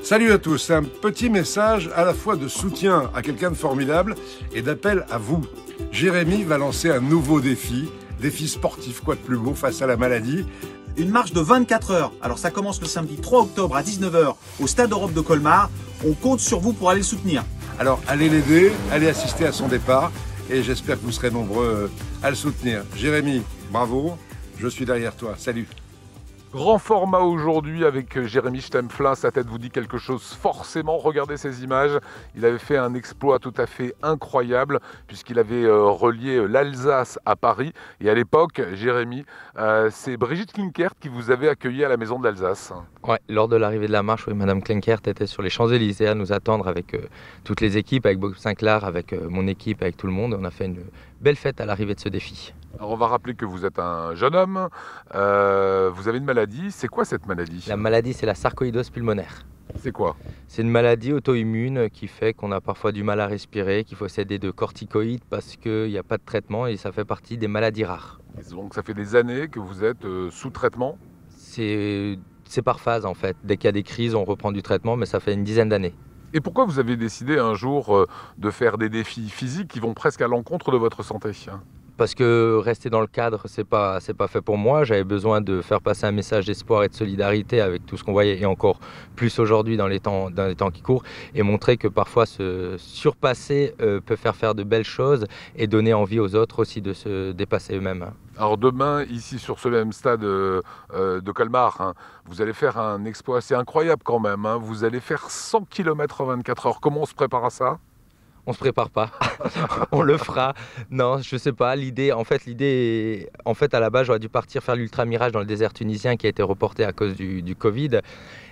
Salut à tous, un petit message à la fois de soutien à quelqu'un de formidable et d'appel à vous. Jérémy va lancer un nouveau défi sportif, quoi de plus beau face à la maladie. Une marche de 24 heures. Alors ça commence le samedi 3 octobre à 19 h au Stade Europe de Colmar. On compte sur vous pour aller le soutenir. Alors allez l'aider, allez assister à son départ et j'espère que vous serez nombreux à le soutenir. Jérémy, bravo, je suis derrière toi, salut. Grand format aujourd'hui avec Jérémy Stempflin, sa tête vous dit quelque chose forcément, regardez ces images, il avait fait un exploit tout à fait incroyable puisqu'il avait relié l'Alsace à Paris et à l'époque, Jérémy, c'est Brigitte Klinkert qui vous avait accueilli à la Maison de l'Alsace. Ouais, lors de l'arrivée de la marche, oui, Madame Klinkert était sur les Champs-Élysées à nous attendre avec toutes les équipes, avec Bob Sinclair, avec mon équipe, avec tout le monde. On a fait une belle fête à l'arrivée de ce défi. Alors on va rappeler que vous êtes un jeune homme, vous avez une maladie, c'est quoi cette maladie? La maladie, c'est la sarcoïdose pulmonaire. C'est quoi? C'est une maladie auto-immune qui fait qu'on a parfois du mal à respirer, qu'il faut s'aider de corticoïdes parce qu'il n'y a pas de traitement et ça fait partie des maladies rares. Et donc ça fait des années que vous êtes sous traitement? C'est par phase en fait. Dès qu'il y a des crises, on reprend du traitement, mais ça fait une dizaine d'années. Et pourquoi vous avez décidé un jour de faire des défis physiques qui vont presque à l'encontre de votre santé? Parce que rester dans le cadre, c'est pas fait pour moi. J'avais besoin de faire passer un message d'espoir et de solidarité avec tout ce qu'on voyait, et encore plus aujourd'hui dans les temps qui courent, et montrer que parfois se surpasser peut faire de belles choses et donner envie aux autres aussi de se dépasser eux-mêmes. Alors demain, ici sur ce même stade de Colmar, vous allez faire un exploit assez incroyable quand même. Vous allez faire 100 km en 24 heures. Comment on se prépare à ça? On se prépare pas, on le fera. Non, je sais pas. L'idée, à la base, j'aurais dû partir faire l'Ultra Mirage dans le désert tunisien qui a été reporté à cause du Covid.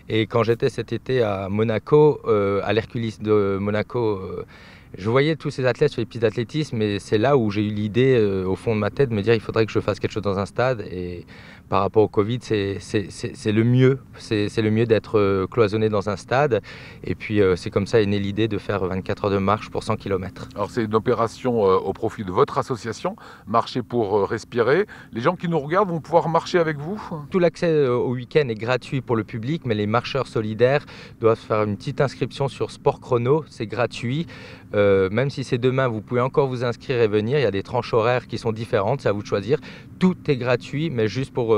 Et quand j'étais cet été à Monaco, à l'Hercules de Monaco, je voyais tous ces athlètes sur les pistes d'athlétisme et c'est là où j'ai eu l'idée au fond de ma tête de me dire il faudrait que je fasse quelque chose dans un stade. Et par rapport au Covid, c'est le mieux. C'est le mieux d'être cloisonné dans un stade. Et puis c'est comme ça est née l'idée de faire 24 heures de marche pour 100 km. Alors c'est une opération au profit de votre association, Marcher pour respirer. Les gens qui nous regardent vont pouvoir marcher avec vous? Tout l'accès au week-end est gratuit pour le public, mais les marcheurs solidaires doivent faire une petite inscription sur Sport Chrono, c'est gratuit. Même si c'est demain, vous pouvez encore vous inscrire et venir. Il y a des tranches horaires qui sont différentes, c'est à vous de choisir. Tout est gratuit, mais juste pour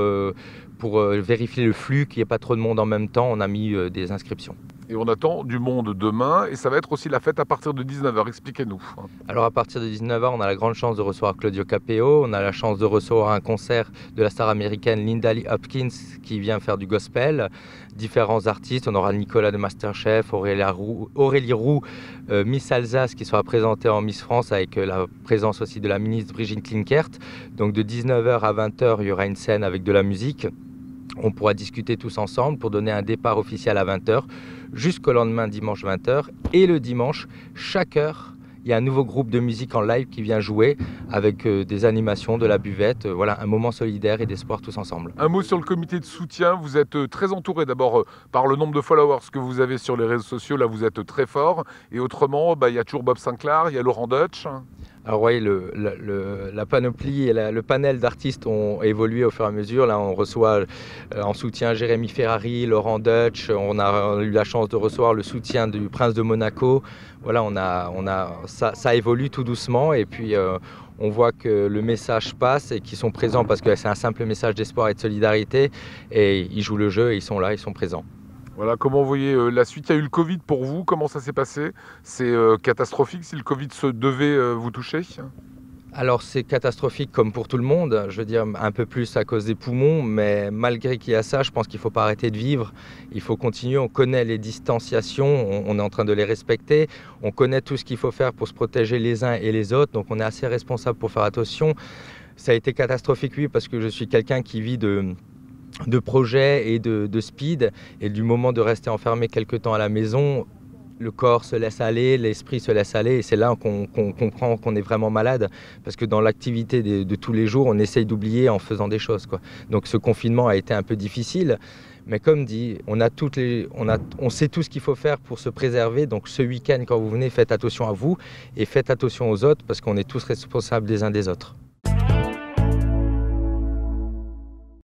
vérifier le flux, qu'il n'y ait pas trop de monde en même temps, on a mis des inscriptions. Et on attend du monde demain, et ça va être aussi la fête à partir de 19 h. Expliquez-nous. Alors à partir de 19 h, on a la grande chance de recevoir Claudio Capeo, on a la chance de recevoir un concert de la star américaine Linda Lee Hopkins qui vient faire du gospel, différents artistes, on aura Nicolas de Masterchef, Aurélie Roux, Miss Alsace qui sera présentée en Miss France avec la présence aussi de la ministre Brigitte Klinkert. Donc de 19 h à 20 h, il y aura une scène avec de la musique. On pourra discuter tous ensemble pour donner un départ officiel à 20 h jusqu'au lendemain dimanche 20 h. Et le dimanche, chaque heure, il y a un nouveau groupe de musique en live qui vient jouer avec des animations, de la buvette. Voilà, un moment solidaire et d'espoir tous ensemble. Un mot sur le comité de soutien. Vous êtes très entouré d'abord par le nombre de followers que vous avez sur les réseaux sociaux. Là, vous êtes très fort. Et autrement, il y a toujours Bob Sinclair, il y a Laurent Deutsch. Alors oui, la panoplie et le panel d'artistes ont évolué au fur et à mesure. Là, on reçoit en soutien Jérémy Ferrari, Laurent Deutsch. On a eu la chance de recevoir le soutien du Prince de Monaco. Voilà, ça évolue tout doucement et puis on voit que le message passe et qu'ils sont présents parce que c'est un simple message d'espoir et de solidarité. Et ils jouent le jeu et ils sont là, ils sont présents. Voilà, comment vous voyez la suite? Il y a eu le Covid pour vous, comment ça s'est passé? C'est catastrophique si le Covid se devait vous toucher? Alors c'est catastrophique comme pour tout le monde, je veux dire un peu plus à cause des poumons, mais malgré qu'il y a ça, je pense qu'il ne faut pas arrêter de vivre, il faut continuer, on connaît les distanciations, on est en train de les respecter, on connaît tout ce qu'il faut faire pour se protéger les uns et les autres, donc on est assez responsable pour faire attention. Ça a été catastrophique, oui, parce que je suis quelqu'un qui vit de projets et de speed, et du moment de rester enfermé quelque temps à la maison, le corps se laisse aller, l'esprit se laisse aller, et c'est là qu'on comprend qu'on est vraiment malade, parce que dans l'activité de tous les jours, on essaye d'oublier en faisant des choses, quoi. Donc ce confinement a été un peu difficile, mais comme dit, on sait tout ce qu'il faut faire pour se préserver, donc ce week-end, quand vous venez, faites attention à vous, et faites attention aux autres, parce qu'on est tous responsables des uns des autres.